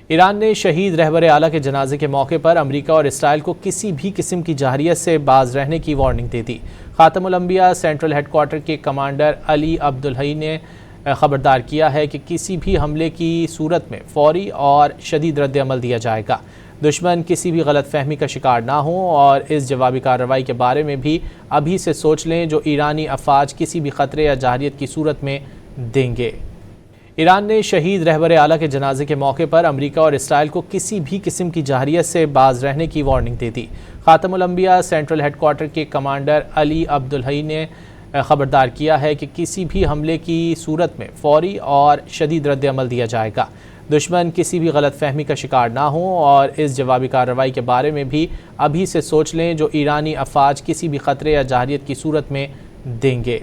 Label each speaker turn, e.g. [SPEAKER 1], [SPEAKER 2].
[SPEAKER 1] ایران نے شہید رہبر اعلیٰ کے جنازے کے موقع پر امریکہ اور اسرائیل کو کسی بھی قسم کی جارحیت سے باز رہنے کی وارننگ دے دی۔ خاتم الانبیاء سینٹرل ہیڈ کوارٹر کے کمانڈر علی عبدالحی نے خبردار کیا ہے کہ کسی بھی حملے کی صورت میں فوری اور شدید رد عمل دیا جائے گا۔ دشمن کسی بھی غلط فہمی کا شکار نہ ہوں اور اس جوابی کارروائی کے بارے میں بھی ابھی سے سوچ لیں جو ایرانی افواج کسی بھی خطرے یا جارحیت کی صورت میں دیں گے۔ ایران نے شہید رہبر اعلیٰ کے جنازے کے موقع پر امریکہ اور اسرائیل کو کسی بھی قسم کی جارحیت سے باز رہنے کی وارننگ دے دی۔ خاتم الانبیاء سینٹرل ہیڈ کوارٹر کے کمانڈر علی عبدالحی نے خبردار کیا ہے کہ کسی بھی حملے کی صورت میں فوری اور شدید رد عمل دیا جائے گا۔ دشمن کسی بھی غلط فہمی کا شکار نہ ہوں اور اس جوابی کارروائی کے بارے میں بھی ابھی سے سوچ لیں جو ایرانی افواج کسی بھی خطرے یا جارحیت کی صورت میں دیں گے۔